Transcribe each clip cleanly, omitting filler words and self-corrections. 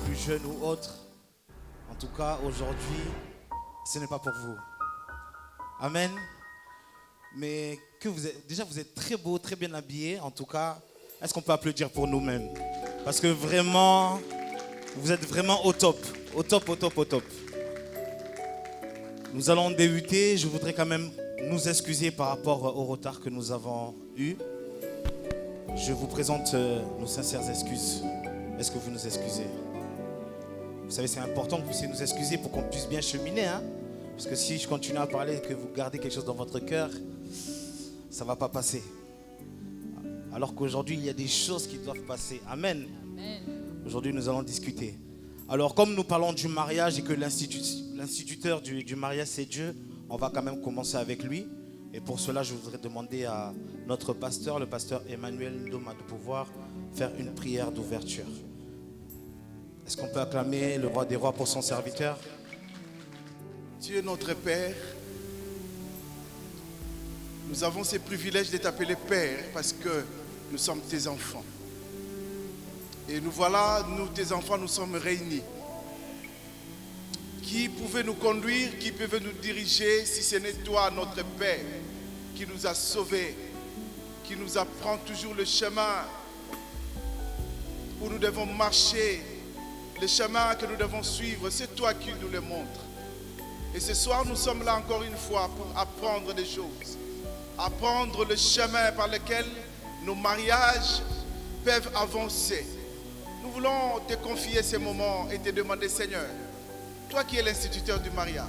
Plus jeune ou autre, en tout cas aujourd'hui, ce n'est pas pour vous. Amen. Mais que vous êtes, déjà vous êtes très beau, très bien habillé. En tout cas, est-ce qu'on peut applaudir pour nous-mêmes? Parce que vraiment, vous êtes vraiment au top. Au top, au top, au top. Nous allons débuter. Je voudrais quand même nous excuser par rapport au retard que nous avons eu. Je vous présente nos sincères excuses. Est-ce que vous nous excusez? Vous savez, c'est important que vous puissiez nous excuser pour qu'on puisse bien cheminer. Hein? Parce que si je continue à parler et que vous gardez quelque chose dans votre cœur, ça ne va pas passer. Alors qu'aujourd'hui, il y a des choses qui doivent passer. Amen. Aujourd'hui, nous allons discuter. Alors, comme nous parlons du mariage et que l'instituteur du mariage, c'est Dieu, on va quand même commencer avec lui. Et pour cela, je voudrais demander à notre pasteur, le pasteur Emmanuel Ndoma, de pouvoir faire une prière d'ouverture. Est-ce qu'on peut acclamer le roi des rois pour son serviteur? Dieu notre Père, nous avons ce privilège de t'appeler Père parce que nous sommes tes enfants. Et nous voilà, nous tes enfants, nous sommes réunis. Qui pouvait nous conduire, qui pouvait nous diriger si ce n'est toi, notre Père, qui nous a sauvés, qui nous apprend toujours le chemin où nous devons marcher, le chemin que nous devons suivre, c'est toi qui nous le montres. Et ce soir, nous sommes là encore une fois pour apprendre des choses. Apprendre le chemin par lequel nos mariages peuvent avancer. Nous voulons te confier ces moments et te demander, Seigneur, toi qui es l'instituteur du mariage,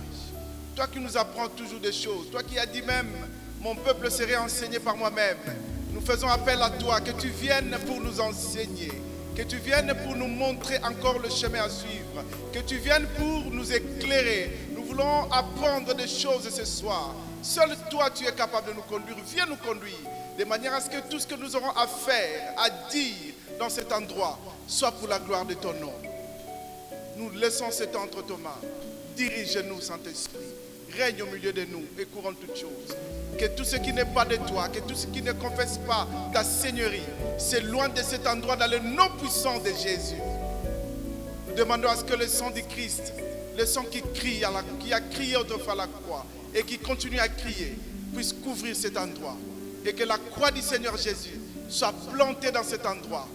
toi qui nous apprends toujours des choses, toi qui as dit même, mon peuple serait enseigné par moi-même, nous faisons appel à toi, que tu viennes pour nous enseigner, que tu viennes pour nous montrer encore le chemin à suivre, que tu viennes pour nous éclairer. Nous voulons apprendre des choses ce soir. Seul toi, tu es capable de nous conduire. Viens nous conduire, de manière à ce que tout ce que nous aurons à faire, à dire dans cet endroit, soit pour la gloire de ton nom. Nous laissons ce temps entre tes mains. Dirige-nous, Saint-Esprit. Règne au milieu de nous et couronne toutes choses. Que tout ce qui n'est pas de toi, que tout ce qui ne confesse pas ta Seigneurie, c'est loin de cet endroit dans le nom puissant de Jésus. Nous demandons à ce que le sang du Christ, le sang qui crie, qui a crié autrefois à la croix et qui continue à crier, puisse couvrir cet endroit. Et que la croix du Seigneur Jésus soit plantée dans cet endroit.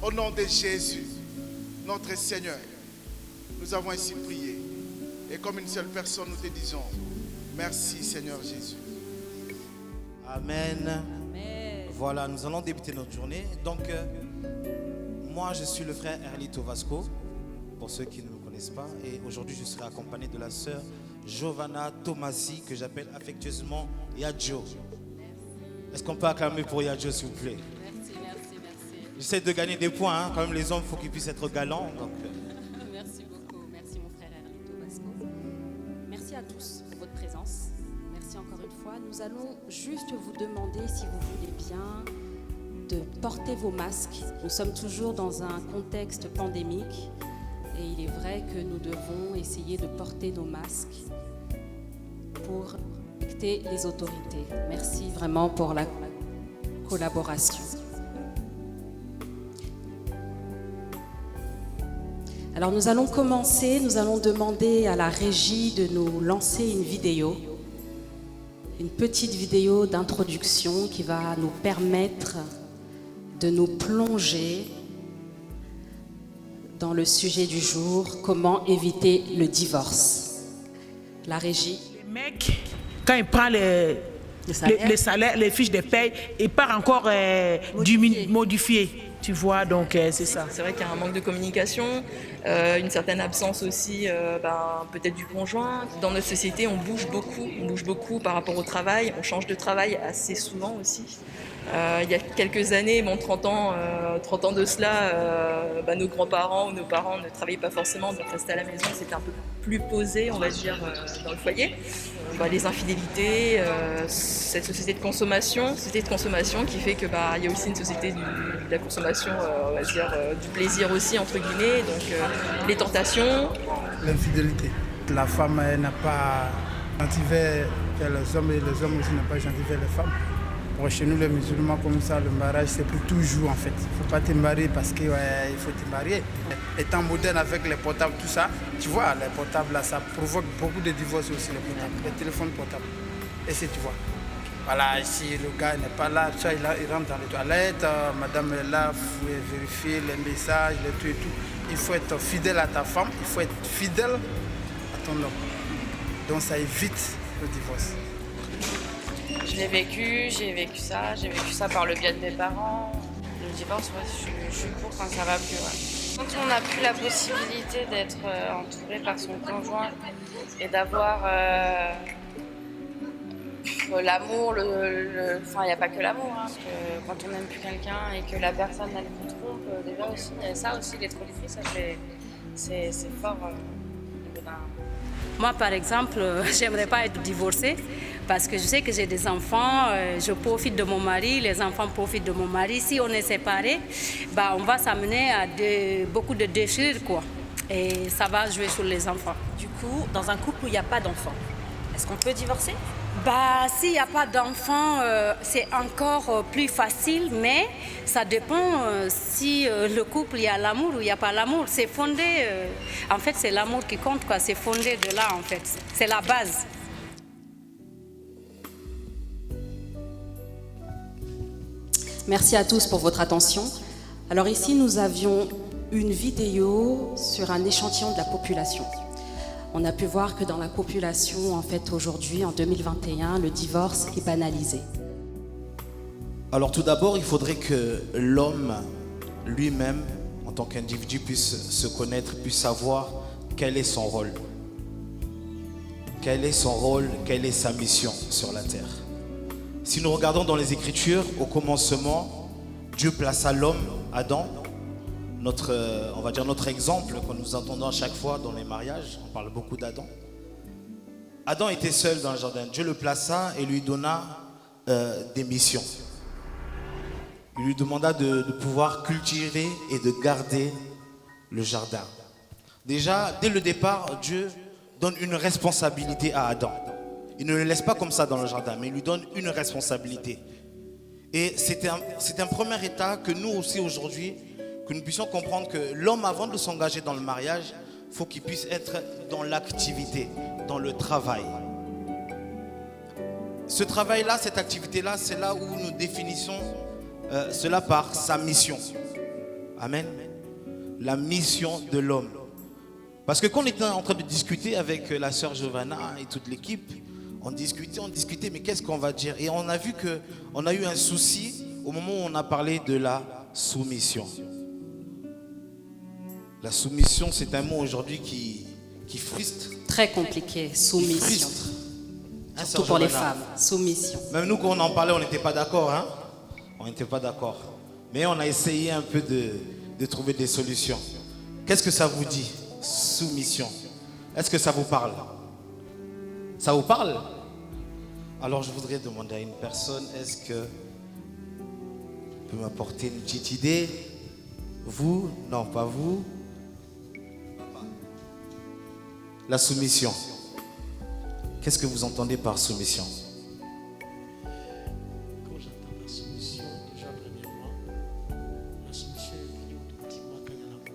Au nom de Jésus, notre Seigneur, nous avons ainsi prié. Et comme une seule personne, nous te disons, merci Seigneur Jésus. Amen. Amen. Voilà, nous allons débuter notre journée. Donc, moi, je suis le frère Erlito Vasco, pour ceux qui ne me connaissent pas. Et aujourd'hui, je serai accompagné de la sœur Giovanna Tomasi, que j'appelle affectueusement Yadjo. Est-ce qu'on peut acclamer pour Yadjo, s'il vous plaît? Merci, merci, merci. J'essaie de gagner des points, hein. Quand même, les hommes, il faut qu'ils puissent être galants. Donc... Merci beaucoup. Merci, mon frère Erlito Vasco. Merci à tous pour votre présence. Merci encore une fois. Nous allons juste vous demander, si vous voulez bien, de porter vos masques. Nous sommes toujours dans un contexte pandémique et il est vrai que nous devons essayer de porter nos masques pour respecter les autorités. Merci vraiment pour la collaboration. Alors nous allons commencer, nous allons demander à la régie de nous lancer une vidéo. Une petite vidéo d'introduction qui va nous permettre de nous plonger dans le sujet du jour, comment éviter le divorce. La régie. Le mec, quand il prend les salaires, les fiches de paye, il part encore modifié. Tu vois, donc c'est ça. C'est vrai qu'il y a un manque de communication, une certaine absence aussi peut-être du conjoint. Dans notre société, on bouge beaucoup par rapport au travail, on change de travail assez souvent aussi. Il y a quelques années, 30 ans de cela, nos grands-parents ou nos parents ne travaillaient pas forcément, donc rester à la maison, c'était un peu plus posé, on va dire, dans le foyer. Les infidélités, cette société de consommation qui fait que il y a aussi une société de la consommation, on va dire, du plaisir aussi, entre guillemets, donc les tentations. la femme n'a pas gentil vers les hommes et les hommes aussi n'ont pas gentil vers les femmes. Pour chez nous les musulmans comme ça, le mariage c'est pour toujours en fait. Il ne faut pas te marier parce qu'il faut te marier. Étant moderne avec les portables, tout ça, tu vois, les portables là, ça provoque beaucoup de divorces aussi, les portables, les téléphones portables. Et c'est, tu vois. Voilà, si le gars n'est pas là, ça, il rentre dans les toilettes, madame est là, il faut vérifier les messages, les trucs et tout. Il faut être fidèle à ta femme, il faut être fidèle à ton homme. Donc ça évite le divorce. Je l'ai vécu, j'ai vécu ça par le biais de mes parents. Le divorce, ouais, je suis pour quand ça va plus. Ouais. Quand on n'a plus la possibilité d'être entouré par son conjoint et d'avoir l'amour, enfin il n'y a pas que l'amour, hein, parce que quand on n'aime plus quelqu'un et que la personne elle vous trompe, déjà aussi, ça aussi, les tromperies, ça c'est fort. Moi, par exemple, j'aimerais pas être divorcée parce que je sais que j'ai des enfants, je profite de mon mari, les enfants profitent de mon mari. Si on est séparés, bah, on va s'amener à beaucoup de déchirures, quoi. Et ça va jouer sur les enfants. Du coup, dans un couple où il n'y a pas d'enfants, est-ce qu'on peut divorcer? Bah, s'il n'y a pas d'enfants, c'est encore plus facile, mais ça dépend si le couple, il y a l'amour ou il n'y a pas l'amour. C'est fondé, en fait, c'est l'amour qui compte, quoi. C'est fondé de là, en fait. C'est la base. Merci à tous pour votre attention. Alors ici, nous avions une vidéo sur un échantillon de la population. On a pu voir que dans la population, en fait, aujourd'hui, en 2021, le divorce est banalisé. Alors tout d'abord, il faudrait que l'homme lui-même, en tant qu'individu, puisse se connaître, puisse savoir quel est son rôle. Quel est son rôle, quelle est sa mission sur la terre. Si nous regardons dans les Écritures, au commencement, Dieu plaça l'homme, Adam, on va dire notre exemple que nous entendons à chaque fois dans les mariages. On parle beaucoup d'Adam. Adam était seul dans le jardin. Dieu le plaça et lui donna des missions. Il lui demanda de pouvoir cultiver et de garder le jardin. Déjà, dès le départ, Dieu donne une responsabilité à Adam. Il ne le laisse pas comme ça dans le jardin, mais il lui donne une responsabilité. Et c'est un premier état que nous aussi aujourd'hui, que nous puissions comprendre que l'homme, avant de s'engager dans le mariage, il faut qu'il puisse être dans l'activité, dans le travail. Ce travail-là, cette activité-là, c'est là où nous définissons cela par sa mission. Amen. La mission de l'homme. Parce que quand on était en train de discuter avec la sœur Giovanna et toute l'équipe, on discutait, mais qu'est-ce qu'on va dire? Et on a vu qu'on a eu un souci au moment où on a parlé de la soumission. La soumission, c'est un mot aujourd'hui qui frustre. Très compliqué, soumission. Surtout pour les femmes, soumission. Même nous, quand on en parlait, on n'était pas d'accord. Hein? On n'était pas d'accord. Mais on a essayé un peu de trouver des solutions. Qu'est-ce que ça vous dit? Soumission. Est-ce que ça vous parle? Ça vous parle? Alors je voudrais demander à une personne, est-ce que peut m'apporter une petite idée? Vous? Non, pas vous. La soumission. Qu'est-ce que vous entendez par soumission? Quand j'entends la soumission, déjà premièrement, la soumission est venue automatiquement quand il y a l'amour.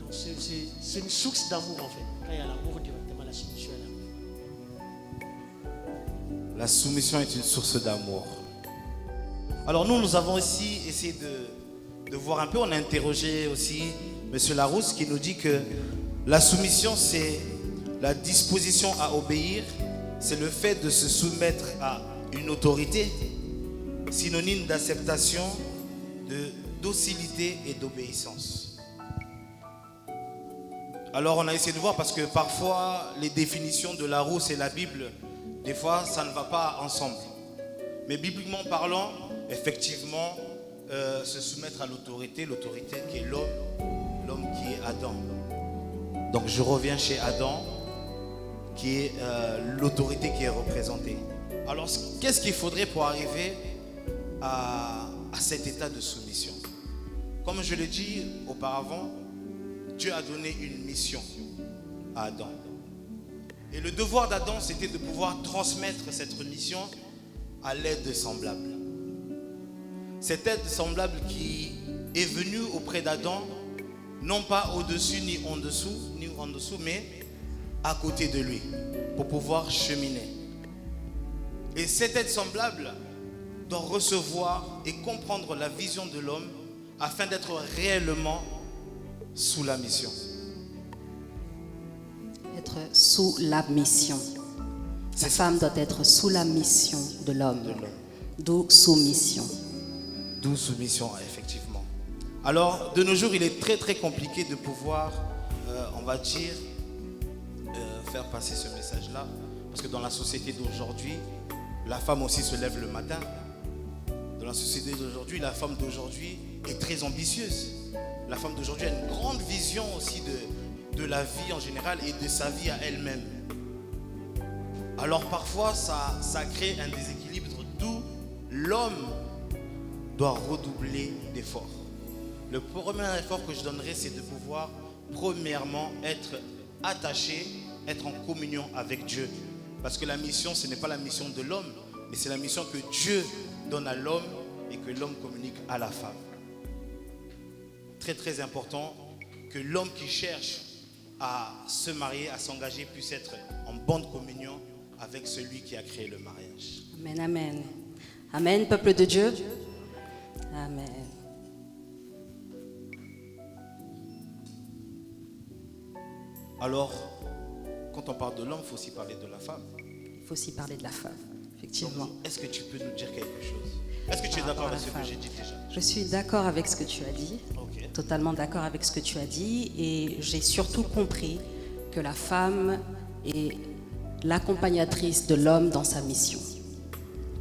Donc c'est une source d'amour en fait. Quand il y a l'amour, directement la soumission est là. La soumission est une source d'amour. Alors nous avons aussi essayé de voir un peu, on a interrogé aussi M. Larousse qui nous dit que la soumission, c'est la disposition à obéir, c'est le fait de se soumettre à une autorité, synonyme d'acceptation, de docilité et d'obéissance. Alors on a essayé de voir parce que parfois les définitions de Larousse et la Bible, des fois ça ne va pas ensemble. Mais bibliquement parlant, effectivement, se soumettre à l'autorité qui est l'homme qui est Adam. Donc je reviens chez Adam, qui est l'autorité qui est représentée. Alors qu'est-ce qu'il faudrait pour arriver à cet état de soumission? Comme je l'ai dit auparavant, Dieu a donné une mission à Adam. Et le devoir d'Adam, c'était de pouvoir transmettre cette mission à l'aide de semblable. Cette aide semblable qui est venue auprès d'Adam, non pas au-dessus ni en dessous, mais à côté de lui, pour pouvoir cheminer. Et cette aide semblable doit recevoir et comprendre la vision de l'homme afin d'être réellement sous la mission. Être sous la mission. La femme doit être sous la mission de l'homme. D'où soumission. D'où soumission, effectivement. Alors, de nos jours, il est très très compliqué de pouvoir, on va dire, faire passer ce message-là. Parce que dans la société d'aujourd'hui, la femme aussi se lève le matin. Dans la société d'aujourd'hui, la femme d'aujourd'hui est très ambitieuse. La femme d'aujourd'hui a une grande vision aussi de la vie en général et de sa vie à elle-même. Alors parfois, ça crée un déséquilibre d'où l'homme doit redoubler d'efforts. Le premier effort que je donnerai, c'est de pouvoir, premièrement, être attaché, être en communion avec Dieu. Parce que la mission, ce n'est pas la mission de l'homme, mais c'est la mission que Dieu donne à l'homme et que l'homme communique à la femme. Très très important que l'homme qui cherche à se marier, à s'engager, puisse être en bonne communion avec celui qui a créé le mariage. Amen, amen. Amen, peuple de Dieu. Amen. Alors, quand on parle de l'homme, il faut aussi parler de la femme. Il faut aussi parler de la femme, effectivement. Est-ce que tu peux nous dire quelque chose? Est-ce que tu es d'accord avec ce que j'ai dit déjà? Je suis d'accord avec ce que tu as dit. Okay. Totalement d'accord avec ce que tu as dit. Et j'ai surtout compris que la femme est l'accompagnatrice de l'homme dans sa mission.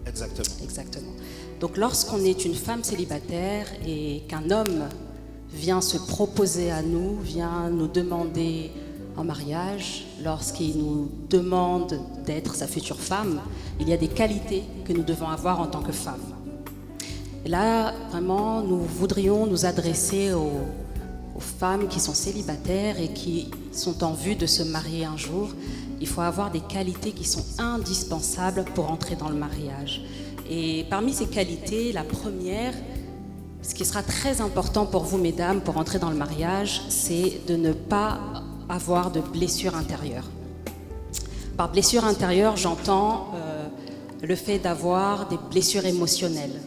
Exactement. Exactement. Donc lorsqu'on est une femme célibataire et qu'un homme vient se proposer à nous, vient nous demander en mariage, lorsqu'il nous demande d'être sa future femme, il y a des qualités que nous devons avoir en tant que femme. Et là, vraiment, nous voudrions nous adresser aux femmes qui sont célibataires et qui sont en vue de se marier un jour. Il faut avoir des qualités qui sont indispensables pour entrer dans le mariage. Et parmi ces qualités, la première, ce qui sera très important pour vous, mesdames, pour entrer dans le mariage, c'est de ne pas avoir de blessure intérieure. Par blessure intérieure, j'entends le fait d'avoir des blessures émotionnelles.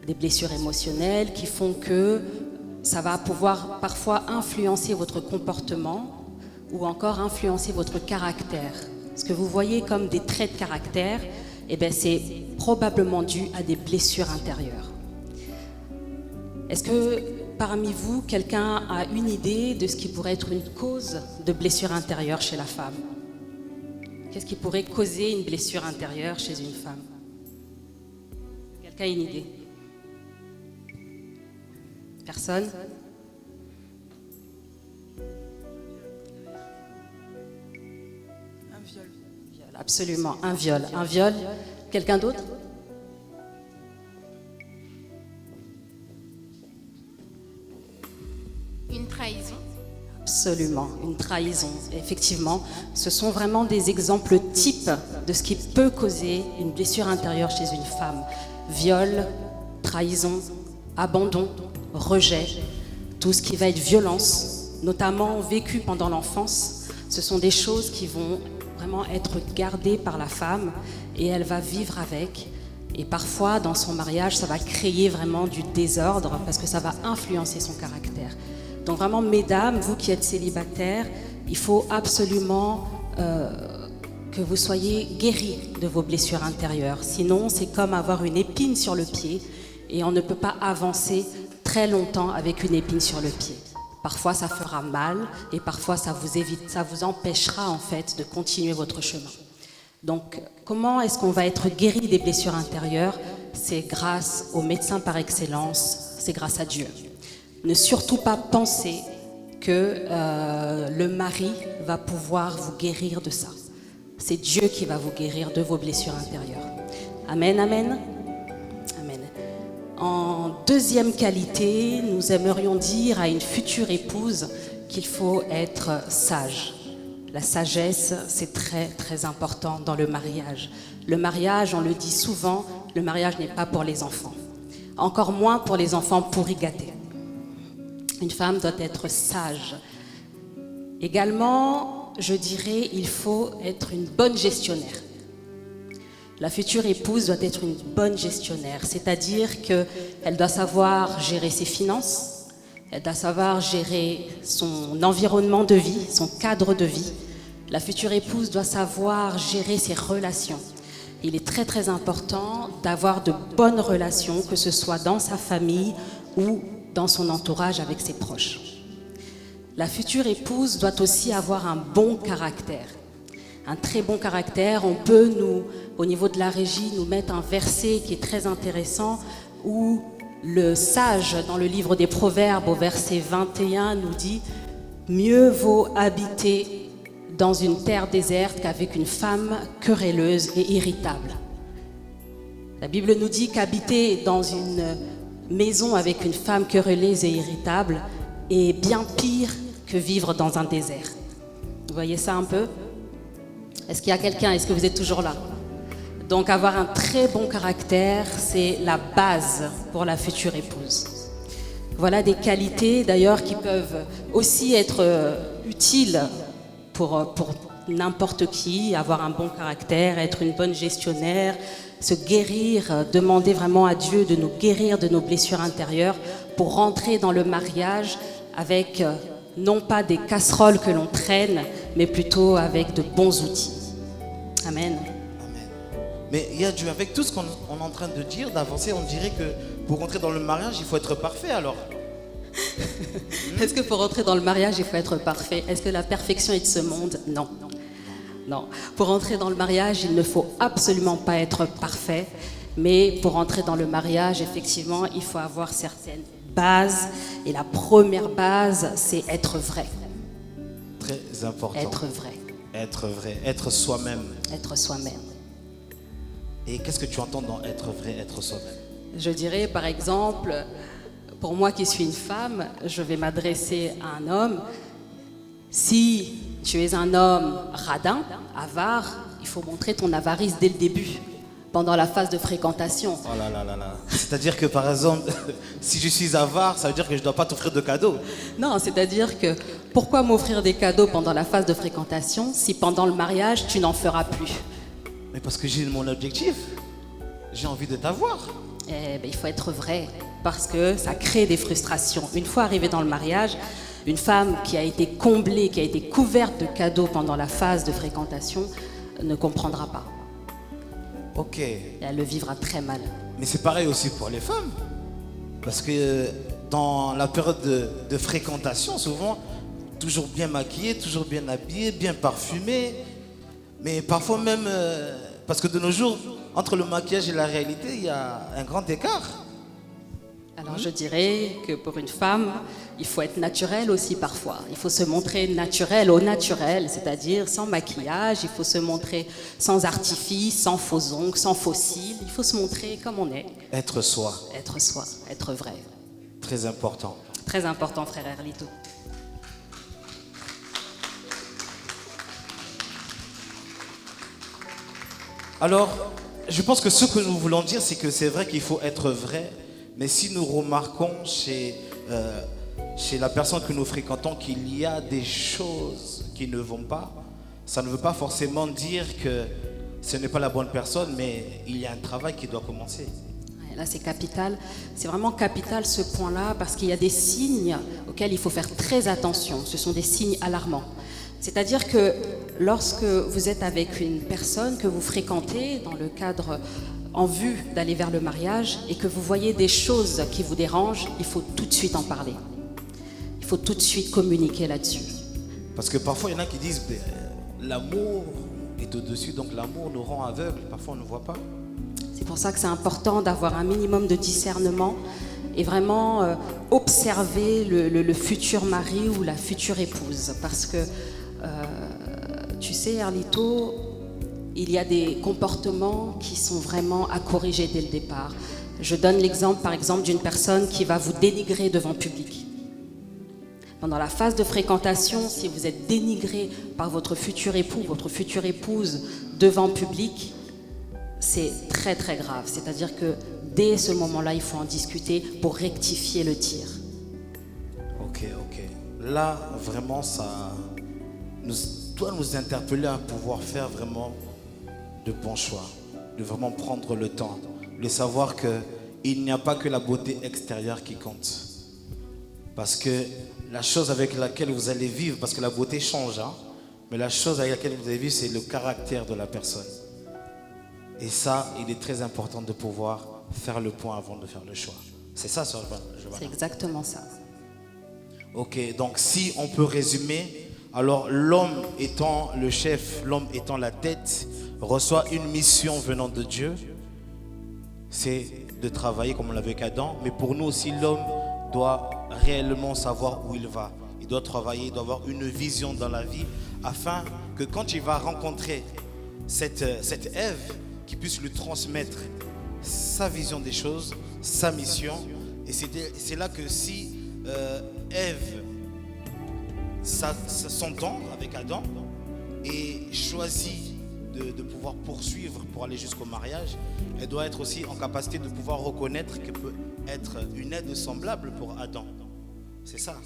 Des blessures émotionnelles qui font que ça va pouvoir parfois influencer votre comportement ou encore influencer votre caractère. Ce que vous voyez comme des traits de caractère, eh bien, c'est probablement dû à des blessures intérieures. Est-ce que parmi vous, quelqu'un a une idée de ce qui pourrait être une cause de blessure intérieure chez la femme? Qu'est-ce qui pourrait causer une blessure intérieure chez une femme? Quelqu'un a une idée? Personne? Un viol. Absolument, un viol. Un viol. Quelqu'un d'autre? Une trahison. Absolument, une trahison. Effectivement, ce sont vraiment des exemples types de ce qui peut causer une blessure intérieure chez une femme. Viol, trahison, abandon, rejet, tout ce qui va être violence, notamment vécu pendant l'enfance. Ce sont des choses qui vont vraiment être gardées par la femme et elle va vivre avec. Et parfois, dans son mariage, ça va créer vraiment du désordre parce que ça va influencer son caractère. Donc vraiment, mesdames, vous qui êtes célibataires, il faut absolument que vous soyez guéris de vos blessures intérieures. Sinon, c'est comme avoir une épine sur le pied et on ne peut pas avancer très longtemps avec une épine sur le pied. Parfois, ça fera mal et parfois, ça vous empêchera en fait de continuer votre chemin. Donc, comment est-ce qu'on va être guéri des blessures intérieures? C'est grâce au médecin par excellence, c'est grâce à Dieu. Ne surtout pas penser que le mari va pouvoir vous guérir de ça. C'est Dieu qui va vous guérir de vos blessures intérieures. Amen, amen. Amen. En deuxième qualité, nous aimerions dire à une future épouse qu'il faut être sage. La sagesse, c'est très très important dans le mariage. Le mariage, on le dit souvent, le mariage n'est pas pour les enfants. Encore moins pour les enfants pourri gâtés. Une femme doit être sage. Également, je dirais, il faut être une bonne gestionnaire. La future épouse doit être une bonne gestionnaire, c'est-à-dire qu'elle doit savoir gérer ses finances, elle doit savoir gérer son environnement de vie, son cadre de vie. La future épouse doit savoir gérer ses relations. Il est très très important d'avoir de bonnes relations, que ce soit dans sa famille ou dans son entourage avec ses proches. La future épouse doit aussi avoir un bon caractère. Un très bon caractère. On peut, au niveau de la régie, nous mettre un verset qui est très intéressant où le sage, dans le livre des Proverbes, au verset 21, nous dit « Mieux vaut habiter dans une terre déserte qu'avec une femme querelleuse et irritable. » La Bible nous dit qu'habiter dans une maison avec une femme querelleuse et irritable est bien pire que vivre dans un désert. Vous voyez ça un peu? Est-ce qu'il y a quelqu'un? Est-ce que vous êtes toujours là? Donc avoir un très bon caractère, c'est la base pour la future épouse. Voilà des qualités d'ailleurs qui peuvent aussi être utiles pour n'importe qui, avoir un bon caractère, être une bonne gestionnaire, se guérir, demander vraiment à Dieu de nous guérir de nos blessures intérieures pour rentrer dans le mariage avec non pas des casseroles que l'on traîne, mais plutôt avec de bons outils. Amen. Amen. Mais il y a Dieu, avec tout ce qu'on est en train de dire, d'avancer, on dirait que pour rentrer dans le mariage, il faut être parfait alors. Est-ce que pour rentrer dans le mariage, il faut être parfait? Est-ce que la perfection est de ce monde? Non. Non. Pour rentrer dans le mariage, il ne faut absolument pas être parfait. Mais pour rentrer dans le mariage, effectivement, il faut avoir certaines bases. Et la première base, c'est être vrai. Très important. Être vrai. Être vrai, être soi-même. Être soi-même. Et qu'est-ce que tu entends dans être vrai, être soi-même? Je dirais, par exemple, pour moi qui suis une femme, je vais m'adresser à un homme. Si tu es un homme radin, avare, il faut montrer ton avarice dès le début, pendant la phase de fréquentation. Oh là là là là. C'est-à-dire que par exemple, si je suis avare, ça veut dire que je ne dois pas t'offrir de cadeaux. Non, c'est-à-dire que pourquoi m'offrir des cadeaux pendant la phase de fréquentation si pendant le mariage, tu n'en feras plus? Mais parce que j'ai mon objectif. J'ai envie de t'avoir. Eh bien, il faut être vrai, parce que ça crée des frustrations. Une fois arrivée dans le mariage, une femme qui a été comblée, qui a été couverte de cadeaux pendant la phase de fréquentation, ne comprendra pas. Ok. Et elle le vivra très mal. Mais c'est pareil aussi pour les femmes. Parce que dans la période de fréquentation, souvent, toujours bien maquillée, toujours bien habillée, bien parfumée. Mais parfois même, parce que de nos jours, entre le maquillage et la réalité, il y a un grand écart. Alors je dirais que pour une femme, il faut être naturel aussi parfois. Il faut se montrer naturel au naturel, c'est-à-dire sans maquillage. Il faut se montrer sans artifice, sans faux ongles, sans faux cils. Il faut se montrer comme on est. Être soi. Être soi, être vrai. Très important. Très important, frère Erlito. Alors, je pense que ce que nous voulons dire, c'est que c'est vrai qu'il faut être vrai. Mais si nous remarquons chez la personne que nous fréquentons qu'il y a des choses qui ne vont pas, ça ne veut pas forcément dire que ce n'est pas la bonne personne, mais il y a un travail qui doit commencer. Là, c'est capital. C'est vraiment capital ce point-là parce qu'il y a des signes auxquels il faut faire très attention. Ce sont des signes alarmants. C'est-à-dire que lorsque vous êtes avec une personne que vous fréquentez dans le cadre en vue d'aller vers le mariage et que vous voyez des choses qui vous dérangent, il faut tout de suite en parler. Il faut tout de suite communiquer là-dessus. Parce que parfois, il y en a qui disent l'amour est au-dessus, donc l'amour nous rend aveugles. Parfois, on ne voit pas. C'est pour ça que c'est important d'avoir un minimum de discernement et vraiment observer le futur mari ou la future épouse. Parce que, tu sais, Erlito, il y a des comportements qui sont vraiment à corriger dès le départ. Je donne l'exemple, par exemple, d'une personne qui va vous dénigrer devant le public. Pendant la phase de fréquentation, si vous êtes dénigré par votre futur époux, votre future épouse devant public, c'est très très grave. C'est-à-dire que dès ce moment-là, il faut en discuter pour rectifier le tir. Ok. Là, vraiment, ça doit nous interpeller à pouvoir faire vraiment de bons choix, de vraiment prendre le temps, de savoir qu'il n'y a pas que la beauté extérieure qui compte. Parce que la chose avec laquelle vous allez vivre, parce que la beauté change, hein, mais la chose avec laquelle vous allez vivre, c'est le caractère de la personne. Et ça, il est très important de pouvoir faire le point avant de faire le choix. C'est ça, Sœur Giovanna? C'est exactement ça. Ok, donc si on peut résumer, alors l'homme étant le chef, l'homme étant la tête, reçoit une mission venant de Dieu, c'est de travailler comme on l'avait avec Adam, mais pour nous aussi, l'homme doit réellement savoir où il va. Il doit travailler, il doit avoir une vision dans la vie, afin que quand il va rencontrer cette Ève, qu'il puisse lui transmettre sa vision des choses, sa mission. Et c'est là que si Ève s'entend avec Adam et choisit de pouvoir poursuivre pour aller jusqu'au mariage, elle doit être aussi en capacité de pouvoir reconnaître qu'elle peut être une aide semblable pour Adam. C'est ça.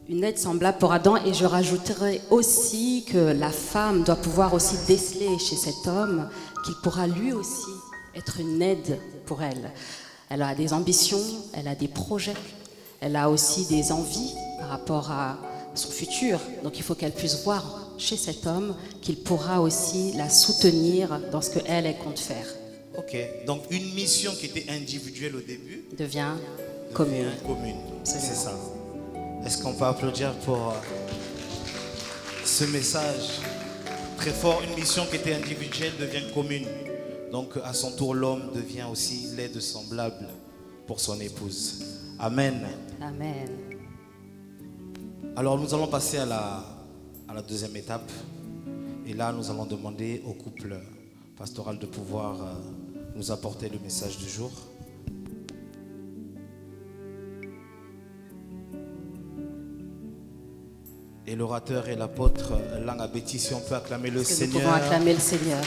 Une aide semblable pour Adam, et je rajouterai aussi que la femme doit pouvoir aussi déceler chez cet homme qu'il pourra lui aussi être une aide pour elle. Elle a des ambitions, elle a des projets, elle a aussi des envies par rapport à son futur. Donc il faut qu'elle puisse voir chez cet homme qu'il pourra aussi la soutenir dans ce qu'elle compte faire. Ok, donc une mission qui était individuelle au début devient commune. C'est ça. Est-ce qu'on peut applaudir pour ce message très fort? Une mission qui était individuelle devient commune. Donc à son tour, l'homme devient aussi l'aide semblable pour son épouse. Amen. Amen. Alors nous allons passer à la deuxième étape. Et là, nous allons demander au couple pastoral de pouvoir nous apporter le message du jour. Et l'orateur et l'apôtre Lang Abeti, si on peut acclamer le Seigneur. Nous pouvons acclamer le Seigneur.